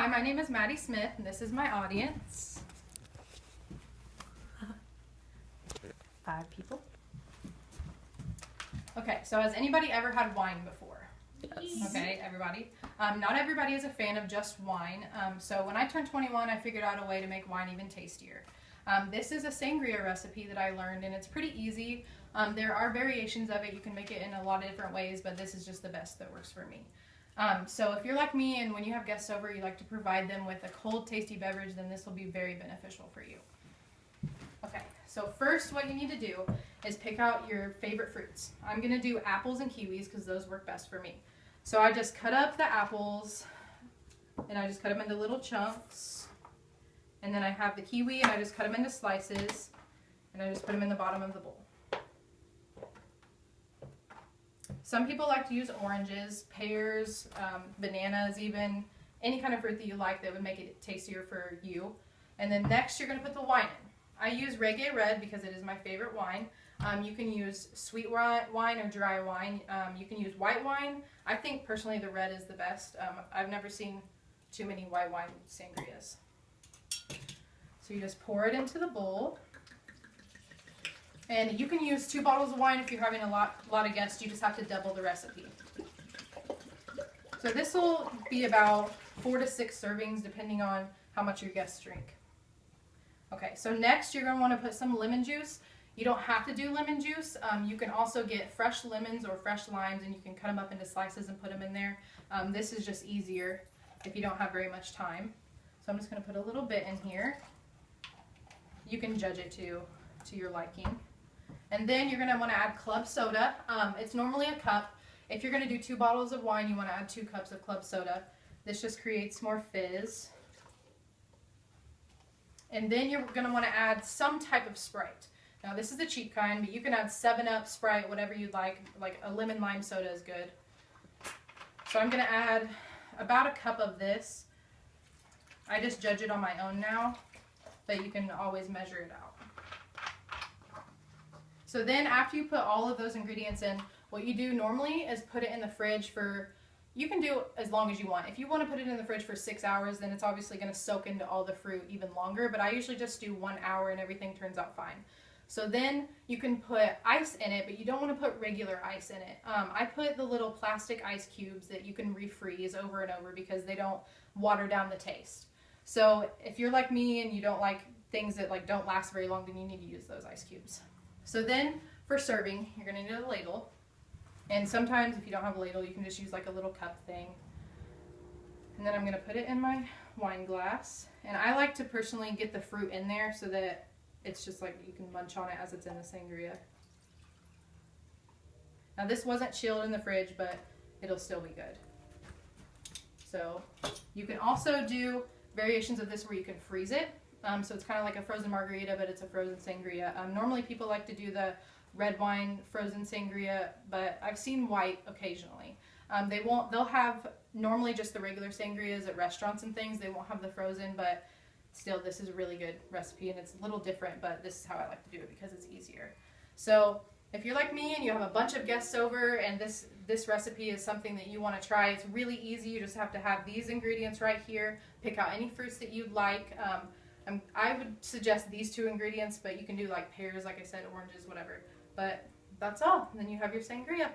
Hi, my name is Maddie Smith, and this is my audience. 5 people. Okay, so has anybody ever had wine before? Yes. Okay, everybody. Not everybody is a fan of just wine. So when I turned 21, I figured out a way to make wine even tastier. This is a sangria recipe that I learned, and it's pretty easy. There are variations of it. You can make it in a lot of different ways, but this is just the best that works for me. So if you're like me and when you have guests over, you like to provide them with a cold, tasty beverage, then this will be very beneficial for you. Okay, so first what you need to do is pick out your favorite fruits. I'm going to do apples and kiwis because those work best for me. So I just cut up the apples and I just cut them into little chunks. And then I have the kiwi and I just cut them into slices and I just put them in the bottom of the bowl. Some people like to use oranges, pears, bananas even, any kind of fruit that you like that would make it tastier for you. And then next you're going to put the wine in. I use Reggae Red because it is my favorite wine. You can use sweet wine or dry wine. You can use white wine. I think personally the red is the best. I've never seen too many white wine sangrias. So you just pour it into the bowl. And you can use 2 bottles of wine if you're having a lot of guests. You just have to double the recipe. So this will be about 4 to 6 servings depending on how much your guests drink. Okay, so next you're going to want to put some lemon juice. You don't have to do lemon juice. You can also get fresh lemons or fresh limes and you can cut them up into slices and put them in there. This is just easier if you don't have very much time. So I'm just going to put a little bit in here. You can judge it to your liking. And then you're going to want to add club soda. It's normally a cup. If you're going to do 2 bottles of wine, you want to add 2 cups of club soda. This just creates more fizz. And then you're going to want to add some type of Sprite. Now this is the cheap kind, but you can add 7-Up, Sprite, whatever you'd like a lemon lime soda is good. So I'm going to add about a cup of this. I just judge it on my own now, but you can always measure it out. So then after you put all of those ingredients in, what you do normally is put it in the fridge for, you can do as long as you want. If you want to put it in the fridge for 6 hours, then it's obviously going to soak into all the fruit even longer, but I usually just do 1 hour and everything turns out fine. So then you can put ice in it, but you don't want to put regular ice in it. I put the little plastic ice cubes that you can refreeze over and over because they don't water down the taste. So if you're like me and you don't like things that don't last very long, then you need to use those ice cubes. So then for serving, you're going to need a ladle. And sometimes if you don't have a ladle, you can just use a little cup thing. And then I'm going to put it in my wine glass. And I like to personally get the fruit in there so that it's just you can munch on it as it's in the sangria. Now this wasn't chilled in the fridge, but it'll still be good. So you can also do variations of this where you can freeze it. So it's kind of like a frozen margarita, but it's a frozen sangria. Normally people like to do the red wine frozen sangria, but I've seen white occasionally. They'll have normally just the regular sangrias at restaurants and things. They won't have the frozen, but still this is a really good recipe and it's a little different, but this is how I like to do it because it's easier. So if you're like me and you have a bunch of guests over and this recipe is something that you want to try, it's really easy. You just have to have these ingredients right here. Pick out any fruits that you'd like. I would suggest these 2 ingredients, but you can do pears, like I said, oranges, whatever. But that's all. And then you have your sangria.